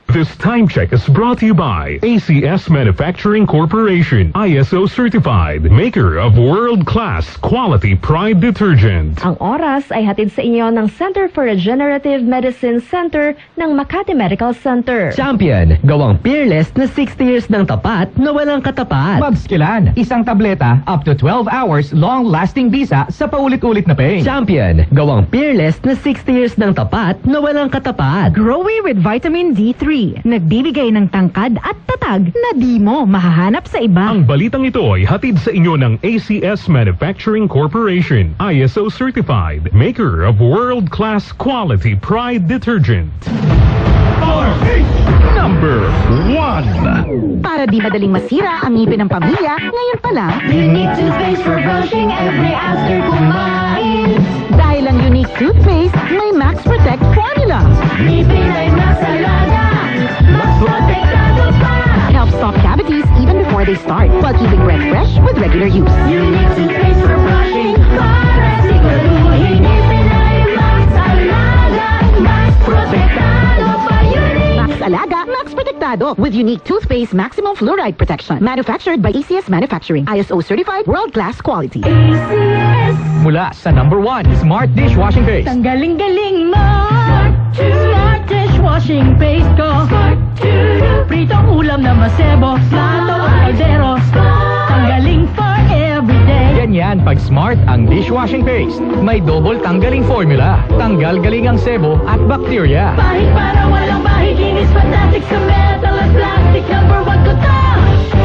This time check is brought to you by ACS Manufacturing Corporation, ISO certified, maker of world-class quality Pride detergent. Ang oras ay hatid sa inyo ng Center for Regenerative Medicine Center ng Makati Medical Center. Champion, gawang peerless na 60 years ng tapat na walang katapat. Mabskilan, isang tableta, up to 12 hours, long-lasting bisa sa paulit-ulit na pain. Champion, gawang peerless na 60 years ng tapat na walang katapat. Growy with vitamin D3. Nagbibigay ng tangkad at tatag na di mo mahahanap sa iba. Ang balitang ito ay hatid sa inyo ng ACS Manufacturing Corporation, ISO certified, maker of world-class quality Pride detergent. Number 1. Para di madaling masira ang ngipin ng pamilya, ngayon pa lang, Unique toothpaste for brushing every after kumain. dahil ang unique toothpaste may Max Protect formula. Ngipin ay mas alaga, mas protektado pa. Helps stop cavities even before they start, while keeping breath fresh with regular use. Unique toothpaste for brushing, para siguraduhin ngipin ay mas alaga, mas protektado pa. Max Alaga, Max Protectado with unique toothpaste maximum fluoride protection. Manufactured by ACS Manufacturing. ISO certified, world-class quality. Mula sa number 1, Smart Dishwashing Paste. Ang galing-galing mo, Smart dishwashing paste ko. Pritong ulam na masebo, plato o kaldero. Tanggaling for everyday. Ganyan pag Smart ang dishwashing paste. May double tanggaling formula. Tanggal galing ang sebo at bacteria. Bahid para walang bahid, linis plastic sa metal at plastic. Number 1 ko to.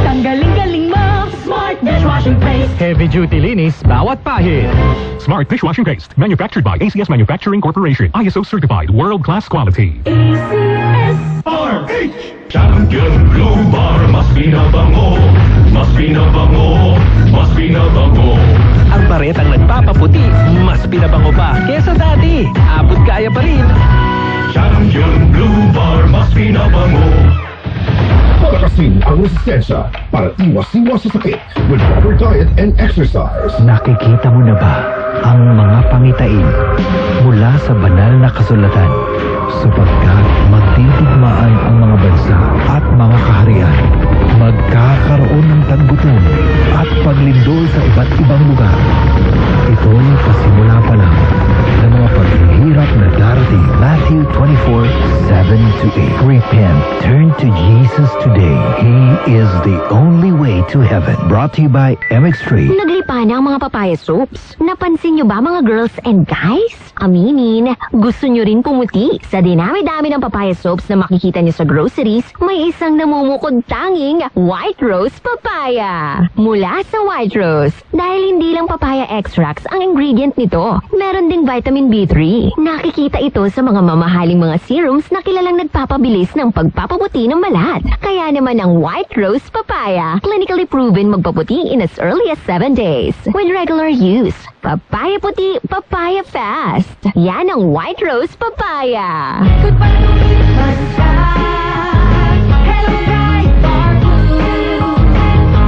Tanggaling-galing mo, Smart dishwashing paste. Heavy duty linis bawat pahid. Smart dishwashing paste, manufactured by ACS Manufacturing Corporation, ISO certified, world-class quality. Champion Blue Bar, mas binabango, mas binabango, mas binabango. Ang paretang nagpapaputi, mas pinabango pa kesa dati. Abot kaya pa rin. Champion Blue Bar, mas binabango. Palakasin ang resistensya para iwas-iwas sa sakit with proper diet and exercise. Nakikita mo na ba ang mga pangitain mula sa banal na kasulatan? Sapagkat magtitigmaan ang mga bansa at mga kaharian. Magkakaroon ng taggutom at paglindol sa iba't ibang lugar. Ito'y pasimula pa lang ng mga paghihirap na darating. Matthew 24:7-8. Repent, turn to Jesus today. He is the only way to heaven. Brought to you by MX3. Naglipa na ang mga papaya soaps. Napansin nyo ba mga girls and guys? Aminin, gusto nyo rin pumuti. Sa dinami-dami ng papaya soaps na makikita nyo sa groceries, may isang namumukod tanging White Rose Papaya. Mula sa White Rose, dahil hindi lang papaya extracts ang ingredient nito, meron ding vitamin B3. Nakikita ito sa mga mamahaling mga serums na kilalang nagpapabilis ng pagpapaputi ng balat. Kaya naman ang White Rose Papaya, clinically proven magpaputi in as early as 7 days. With regular use, papaya puti, papaya fast. Yan ang White Rose Papaya. Goodbye, Hello, bright bar blue.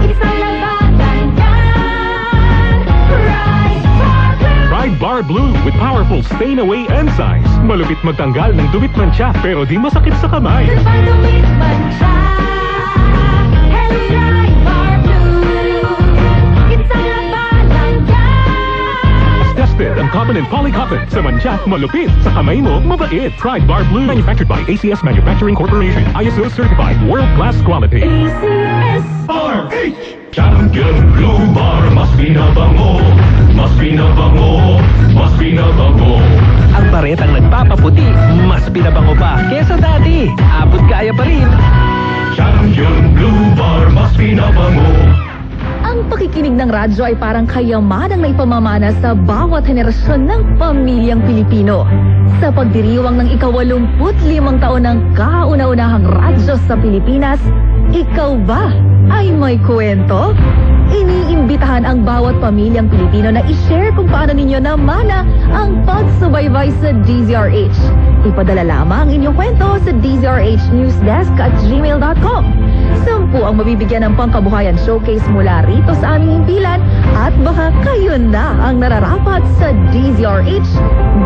Isang labatan yan. Bright bar blue. Pride Bar Blue with powerful stain-away enzymes. Malupit magtanggal ng dumit mancha pero di masakit sa kamay. Goodbye, dumit man siya. Hello, bright bar blue. Isang labatan yan. Tested ang cotton and polycotton. Sa mancha, malupit. Sa kamay mo, mabait. Pride Bar Blue, manufactured by ACS Manufacturing Corporation, ISO certified, world-class quality. Champion Blue Bar, mas binabango, mas binabango, mas binabango. Ang paretang nagpapaputi, mas pinabango pa kesa dati. Abot kaya pa rin. Champion Blue Bar, mas binabango. Ang pakikinig ng radyo ay parang kayamanang na ipamamana sa bawat henerasyon ng pamilyang Pilipino. Sa pagdiriwang ng ika-85 taon ng kauna-unahang radyo sa Pilipinas, ikaw ba ay may kwento? Iniimbitahan ang bawat pamilyang Pilipino na i-share kung paano ninyo namana ang pagsubaybay sa DZRH. Ipadala lamang inyong kwento sa dzrhnewsdesk@gmail.com. 10 ang mabibigyan ng pangkabuhayan showcase mula rito sa aming himpilan at baka kayo na ang nararapat sa DZRH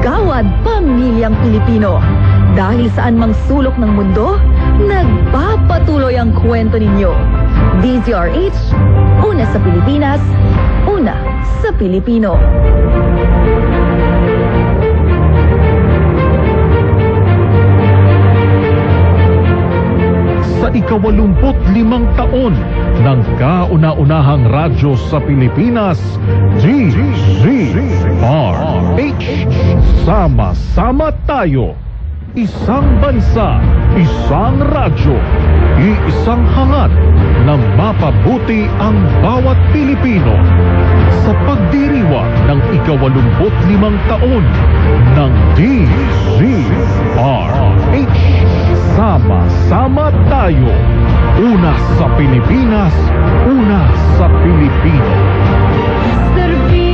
Gawad Pamilyang Pilipino. Dahil saan mang sulok ng mundo, nagpapatuloy ang kwento ninyo. DZRH, una sa Pilipinas, una sa Pilipino. Sa ika-85 taon ng kauna-unahang radyo sa Pilipinas, DZRH. Sama-sama tayo. Isang bansa, isang radyo, iisang hangad na mapabuti ang bawat Pilipino. Sa pagdiriwang ng ika-85 taon ng DZRH. Sama-sama tayo. Una sa Pilipinas, una sa Pilipino. Servi